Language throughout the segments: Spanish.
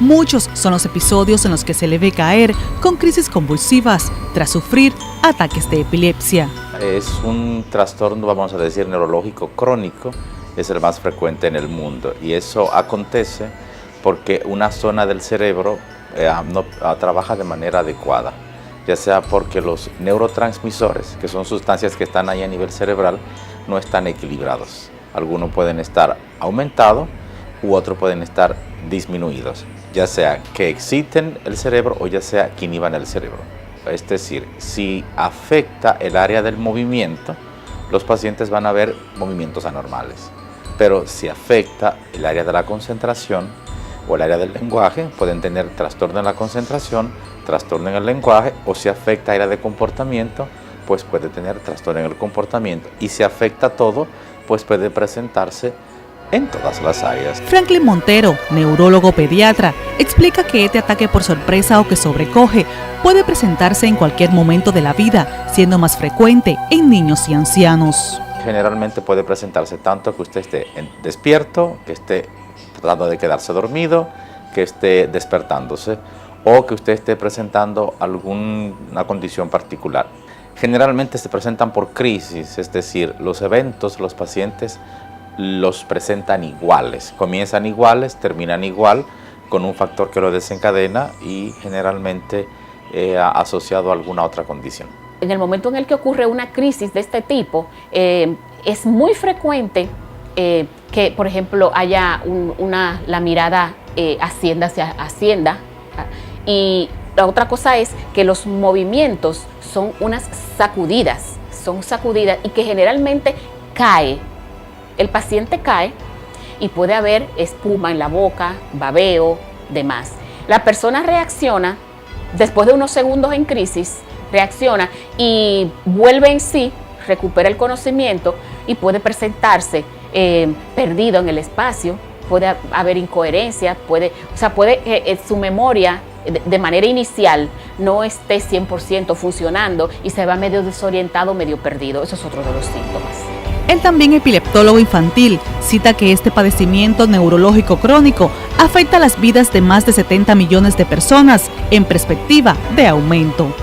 Muchos son los episodios en los que se le ve caer con crisis convulsivas tras sufrir ataques de epilepsia. Es un trastorno, vamos a decir, neurológico crónico, es el más frecuente en el mundo y eso acontece porque una zona del cerebro no trabaja de manera adecuada, ya sea porque los neurotransmisores, que son sustancias que están ahí a nivel cerebral, no están equilibrados. Algunos pueden estar aumentados u otros pueden estar disminuidos, ya sea que exciten el cerebro o ya sea que inhiban el cerebro. Es decir, si afecta el área del movimiento, los pacientes van a ver movimientos anormales. Pero si afecta el área de la concentración o el área del lenguaje, pueden tener trastorno en la concentración, trastorno en el lenguaje, o si afecta el área de comportamiento, pues puede tener trastorno en el comportamiento. Y si afecta todo, pues puede presentarse en todas las áreas. Franklin Montero, neurólogo pediatra, explica que este ataque por sorpresa o que sobrecoge puede presentarse en cualquier momento de la vida, siendo más frecuente en niños y ancianos. Generalmente puede presentarse tanto que usted esté despierto, que esté tratando de quedarse dormido, que esté despertándose o que usted esté presentando alguna condición particular. Generalmente se presentan por crisis, es decir, los eventos, los pacientes los presentan iguales, comienzan iguales, terminan igual, con un factor que lo desencadena y generalmente asociado a alguna otra condición. En el momento en el que ocurre una crisis de este tipo, es muy frecuente que, por ejemplo, haya la mirada ascienda hacia ascienda. Y la otra cosa es que los movimientos son unas sacudidas, y que generalmente cae. El paciente cae y puede haber espuma en la boca, babeo, demás. La persona reacciona, después de unos segundos en crisis, reacciona y vuelve en sí, recupera el conocimiento y puede presentarse perdido en el espacio, puede haber incoherencia, puede su memoria de manera inicial no esté 100% funcionando y se va medio desorientado, medio perdido. Eso es otro de los síntomas. El también epileptólogo infantil cita que este padecimiento neurológico crónico afecta las vidas de más de 70 millones de personas en perspectiva de aumento.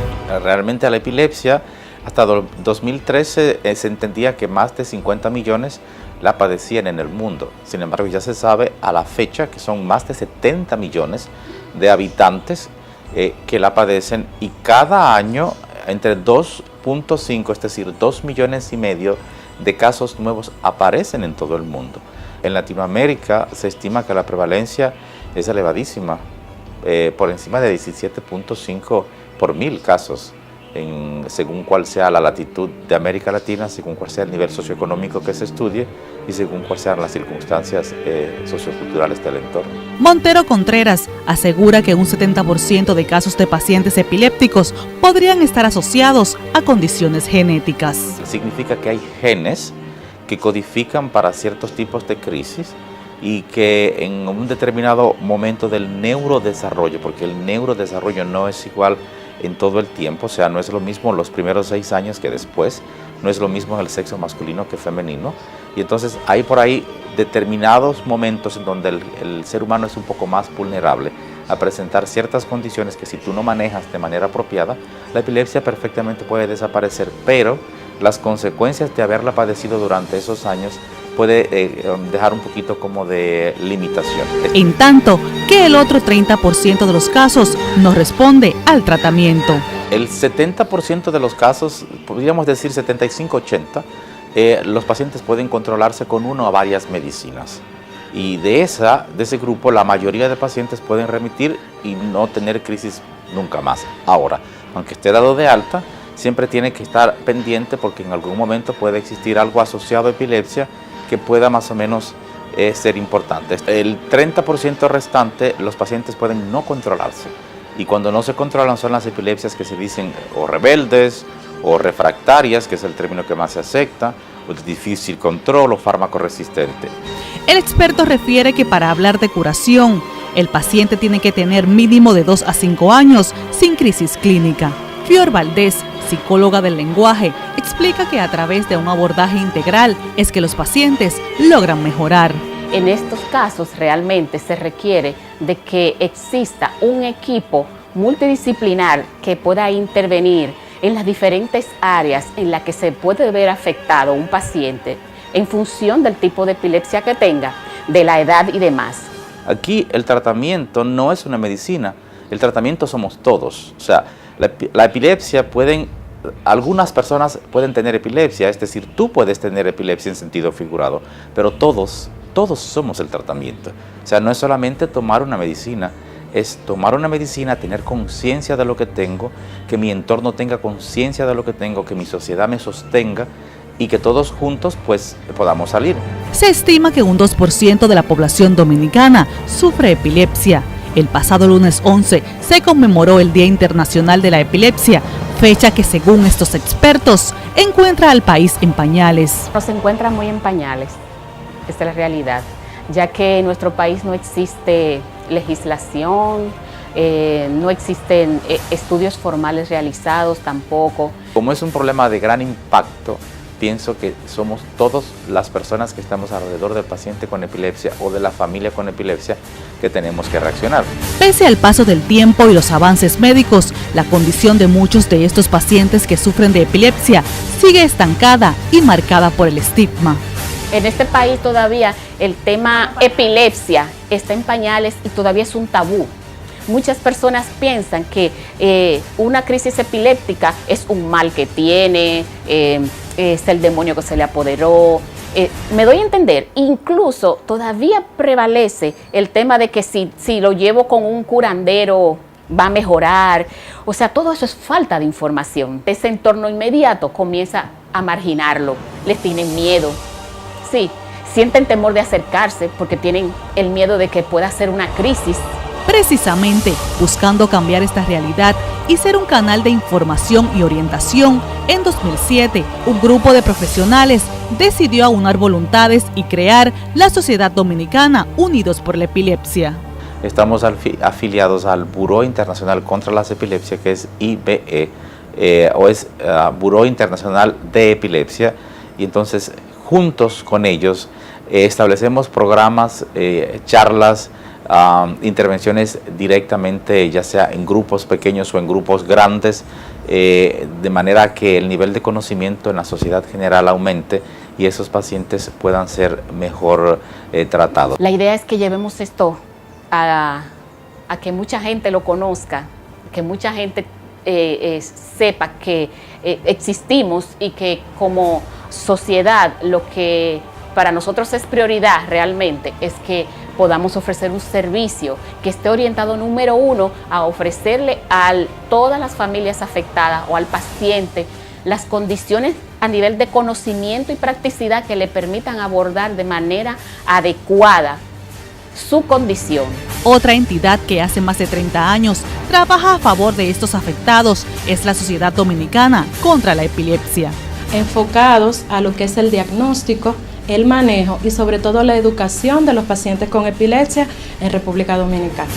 Realmente a la epilepsia, hasta 2013 se entendía que más de 50 millones la padecían en el mundo. Sin embargo, ya se sabe a la fecha que son más de 70 millones de habitantes que la padecen y cada año entre 2.5, es decir, 2,5 millones de casos nuevos aparecen en todo el mundo. En Latinoamérica se estima que la prevalencia es elevadísima, por encima de 17.5 por 1,000 casos, según cuál sea la latitud de América Latina, según cuál sea el nivel socioeconómico que se estudie y según cuáles sean las circunstancias socioculturales del entorno. Montero Contreras asegura que un 70% de casos de pacientes epilépticos podrían estar asociados a condiciones genéticas. Significa que hay genes que codifican para ciertos tipos de crisis y que en un determinado momento del neurodesarrollo, porque el neurodesarrollo no es igual en todo el tiempo, o sea, no es lo mismo los primeros 6 años que después, no es lo mismo en el sexo masculino que femenino, y entonces hay por ahí determinados momentos en donde el ser humano es un poco más vulnerable a presentar ciertas condiciones que si tú no manejas de manera apropiada, la epilepsia perfectamente puede desaparecer, pero las consecuencias de haberla padecido durante esos años puede dejar un poquito como de limitación. En tanto que el otro 30% de los casos no responde al tratamiento. El 70% de los casos, podríamos decir 75-80%, los pacientes pueden controlarse con una o varias medicinas. Y de ese grupo, la mayoría de pacientes pueden remitir y no tener crisis nunca más. Ahora, aunque esté dado de alta, siempre tiene que estar pendiente porque en algún momento puede existir algo asociado a epilepsia que pueda más o menos ser importante. El 30% restante, los pacientes pueden no controlarse. Y cuando no se controlan son las epilepsias que se dicen o rebeldes o refractarias, que es el término que más se acepta, o de difícil control o fármaco resistente. El experto refiere que para hablar de curación, el paciente tiene que tener mínimo de 2 a 5 años sin crisis clínica. Fior Valdés, psicóloga del lenguaje, explica que a través de un abordaje integral es que los pacientes logran mejorar. En estos casos realmente se requiere de que exista un equipo multidisciplinar que pueda intervenir en las diferentes áreas en las que se puede ver afectado un paciente en función del tipo de epilepsia que tenga, de la edad y demás. Aquí el tratamiento no es una medicina, el tratamiento somos todos. O sea, la epilepsia algunas personas pueden tener epilepsia, es decir, tú puedes tener epilepsia en sentido figurado, pero todos somos el tratamiento. O sea, no es solamente tomar una medicina, es tomar una medicina, tener conciencia de lo que tengo, que mi entorno tenga conciencia de lo que tengo, que mi sociedad me sostenga y que todos juntos pues podamos salir. Se estima que un 2% de la población dominicana sufre epilepsia. El pasado lunes 11 se conmemoró el Día Internacional de la Epilepsia, fecha que según estos expertos encuentra al país en pañales. Nos encuentra muy en pañales, esta es la realidad, ya que en nuestro país no existe legislación, no existen estudios formales realizados tampoco. Como es un problema de gran impacto, pienso que somos todas las personas que estamos alrededor del paciente con epilepsia o de la familia con epilepsia que tenemos que reaccionar. Pese al paso del tiempo y los avances médicos, la condición de muchos de estos pacientes que sufren de epilepsia sigue estancada y marcada por el estigma. En este país todavía el tema epilepsia está en pañales y todavía es un tabú. Muchas personas piensan que una crisis epiléptica es un mal que tiene, es el demonio que se le apoderó. Me doy a entender, incluso todavía prevalece el tema de que si lo llevo con un curandero va a mejorar. O sea, todo eso es falta de información. Ese entorno inmediato comienza a marginarlo, les tienen miedo. Sí, sienten temor de acercarse porque tienen el miedo de que pueda ser una crisis. Precisamente, buscando cambiar esta realidad y ser un canal de información y orientación, en 2007, un grupo de profesionales decidió aunar voluntades y crear la Sociedad Dominicana Unidos por la Epilepsia. Estamos afiliados al Buró Internacional contra las Epilepsias, que es IBE, Buró Internacional de Epilepsia, y entonces juntos con ellos establecemos programas, charlas, intervenciones directamente, ya sea en grupos pequeños o en grupos grandes, de manera que el nivel de conocimiento en la sociedad general aumente y esos pacientes puedan ser mejor tratados. La idea es que llevemos esto a que mucha gente lo conozca, que mucha gente sepa que existimos y que como sociedad lo que para nosotros es prioridad realmente es que podamos ofrecer un servicio que esté orientado número uno a ofrecerle a todas las familias afectadas o al paciente las condiciones a nivel de conocimiento y practicidad que le permitan abordar de manera adecuada su condición. Otra entidad que hace más de 30 años trabaja a favor de estos afectados es la Sociedad Dominicana contra la Epilepsia. Enfocados a lo que es el diagnóstico, el manejo y sobre todo la educación de los pacientes con epilepsia en República Dominicana.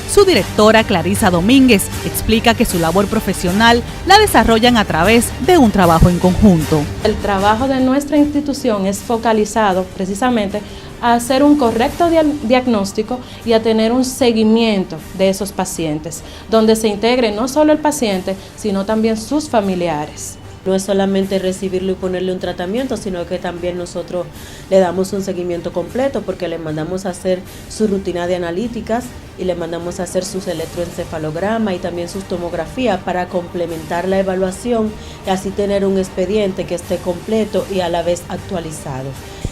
Su directora, Clarisa Domínguez, explica que su labor profesional la desarrollan a través de un trabajo en conjunto. El trabajo de nuestra institución es focalizado precisamente a hacer un correcto diagnóstico y a tener un seguimiento de esos pacientes, donde se integre no solo el paciente, sino también sus familiares. No es solamente recibirlo y ponerle un tratamiento, sino que también nosotros le damos un seguimiento completo porque le mandamos a hacer su rutina de analíticas y le mandamos a hacer sus electroencefalogramas y también sus tomografías para complementar la evaluación y así tener un expediente que esté completo y a la vez actualizado.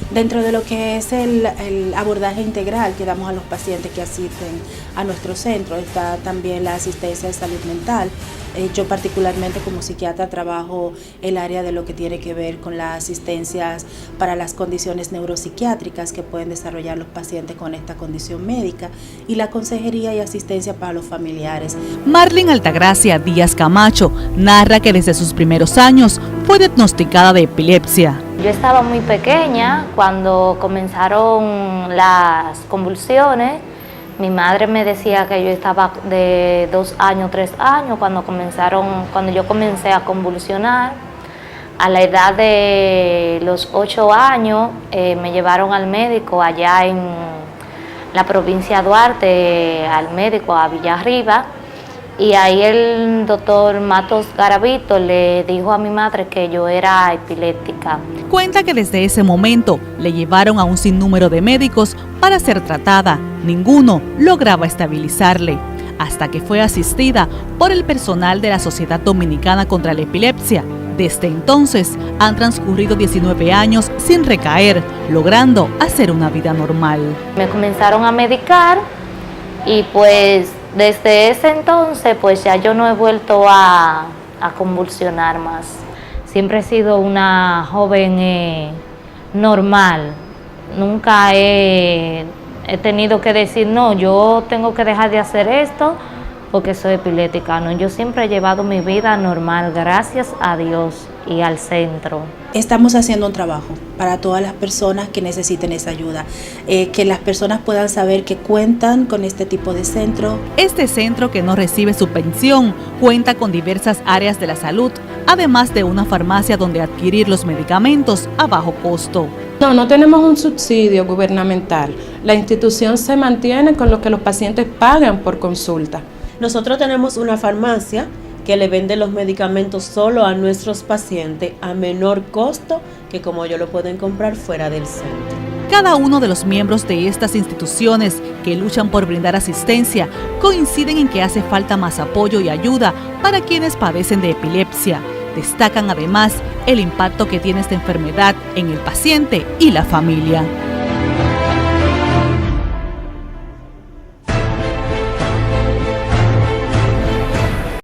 Dentro de lo que es el abordaje integral que damos a los pacientes que asisten a nuestro centro, está también la asistencia de salud mental. Yo particularmente como psiquiatra trabajo el área de lo que tiene que ver con las asistencias para las condiciones neuropsiquiátricas que pueden desarrollar los pacientes con esta condición médica y la consejería y asistencia para los familiares. Marlene Altagracia Díaz Camacho narra que desde sus primeros años fue diagnosticada de epilepsia. Yo estaba muy pequeña cuando comenzaron las convulsiones. Mi madre me decía que yo estaba de 2 años, 3 años cuando yo comencé a convulsionar. A la edad de los 8 años me llevaron al médico allá la provincia de Duarte, al médico, a Villarriba, y ahí el doctor Matos Garavito le dijo a mi madre que yo era epiléptica. Cuenta que desde ese momento le llevaron a un sinnúmero de médicos para ser tratada. Ninguno lograba estabilizarle, hasta que fue asistida por el personal de la Sociedad Dominicana contra la Epilepsia. Desde entonces han transcurrido 19 años sin recaer, logrando hacer una vida normal. Me comenzaron a medicar y pues desde ese entonces pues ya yo no he vuelto a convulsionar más. Siempre he sido una joven normal, nunca he tenido que decir no, yo tengo que dejar de hacer esto porque soy epiléptica. No, yo siempre he llevado mi vida normal, gracias a Dios y al centro. Estamos haciendo un trabajo para todas las personas que necesiten esa ayuda, que las personas puedan saber que cuentan con este tipo de centro. Este centro, que no recibe subvención, cuenta con diversas áreas de la salud, además de una farmacia donde adquirir los medicamentos a bajo costo. No tenemos un subsidio gubernamental. La institución se mantiene con lo que los pacientes pagan por consulta. Nosotros tenemos una farmacia que le vende los medicamentos solo a nuestros pacientes a menor costo que como ellos lo pueden comprar fuera del centro. Cada uno de los miembros de estas instituciones que luchan por brindar asistencia coinciden en que hace falta más apoyo y ayuda para quienes padecen de epilepsia. Destacan además el impacto que tiene esta enfermedad en el paciente y la familia.